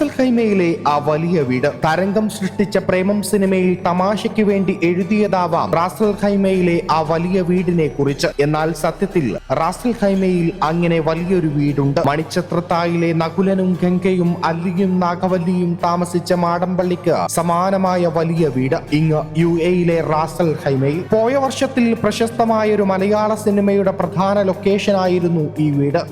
Ras al ഖൈമയിലെ ആ വലിയ വീട് തരംഗം സൃഷ്ടിച്ച പ്രേമം സിനിമയിൽ തമാശയ്ക്ക് വേണ്ടി എഴുതിയതാവാം റാസൽ ഖൈമയിലെ ആ വലിയ വീടിനെ കുറിച്ച്. എന്നാൽ സത്യത്തിൽ റാസൽ ഖൈമയിൽ അങ്ങനെ വലിയൊരു വീടുണ്ട്. മണിച്ചത്രത്തായിലെ നകുലനും ഗംഗയും അല്ലിയും നാഗവല്ലിയും താമസിച്ച മാടമ്പള്ളിക്ക് സമാനമായ വലിയ വീട് ഇങ്ങ് UAE-ലെ റാസൽ ഖൈമയിൽ. പോയ വർഷത്തിൽ പ്രശസ്തമായ ഒരു മലയാള സിനിമയുടെ പ്രധാന ലൊക്കേഷനായിരുന്നു ഈ വീട്.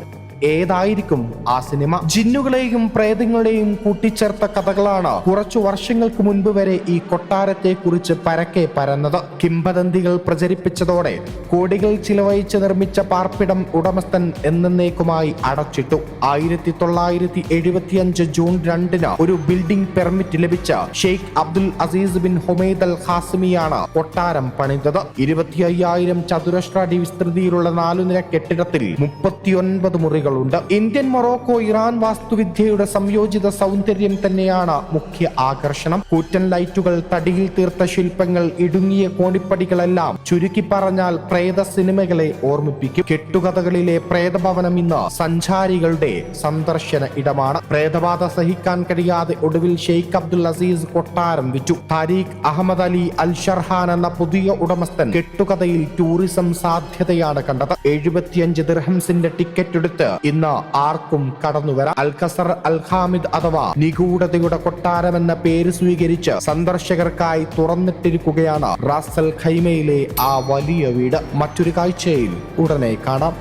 ഏതായിരിക്കും ആ സിനിമ? ജിന്നുകളെയും പ്രേതങ്ങളെയും കൂട്ടിച്ചേർത്ത കഥകളാണ് കുറച്ചു വർഷങ്ങൾക്ക് മുൻപ് വരെ ഈ കൊട്ടാരത്തെ കുറിച്ച് പരക്കെ പരന്നത്. കിംവദന്തികൾ പ്രചരിപ്പിച്ചതോടെ കോടികൾ ചിലവഴിച്ച് നിർമ്മിച്ച പാർപ്പിടം ഉടമസ്ഥൻ എന്നേക്കുമായി അടച്ചിട്ടു. 1975 ജൂൺ 2 ഒരു ബിൽഡിംഗ് പെർമിറ്റ് ലഭിച്ച Sheikh Abdul Aziz bin Humaid al ഖാസിമിയാണ് കൊട്ടാരം പണിതത്. 25,000 ചതുരശ്ര അടി വിസ്തൃതിയിലുള്ള 4 നില കെട്ടിടത്തിൽ 39 മുറികൾ. ഇന്ത്യൻ, മൊറോക്കോ, ഇറാൻ വാസ്തുവിദ്യയുടെ സംയോജിത സൗന്ദര്യം തന്നെയാണ് മുഖ്യ ആകർഷണം. കൂറ്റൻ ലൈറ്റുകൾ, തടിയിൽ തീർത്ത ശില്പങ്ങൾ, ഇടുങ്ങിയ കോണിപ്പടികളെല്ലാം ചുരുക്കി പറഞ്ഞാൽ പ്രേത സിനിമകളെ ഓർമ്മിപ്പിക്കും. കെട്ടുകഥകളിലെ പ്രേതഭവനം ഇന്ന് സഞ്ചാരികളുടെ സന്ദർശന ഇടമാണ്. പ്രേതബാധ സഹിക്കാൻ കഴിയാതെ ഒടുവിൽ ഷെയ്ഖ് അബ്ദുൽ അസീസ് കൊട്ടാരം വിറ്റു. താരിഖ് അഹമ്മദ് അലി അൽ ഷർഹാൻ എന്ന പുതിയ ഉടമസ്ഥൻ കെട്ടുകഥയിൽ ടൂറിസം സാധ്യതയാണ് കണ്ടത്. 75 ദിർഹംസിന്റെ ടിക്കറ്റ് എടുത്ത് ഇന്ന് ആർക്കും കടന്നുവരാം. അൽഖസർ അൽ ഹാമിദ് അഥവാ നിഗൂഢതയുടെ കൊട്ടാരം എന്ന പേര് സ്വീകരിച്ച് സന്ദർശകർക്കായി തുറന്നിട്ടിരിക്കുകയാണ് റാസൽ ഖൈമയിലെ ആ വലിയ വീട്. മറ്റൊരു കാഴ്ചയിൽ ഉടനെ കാണാം.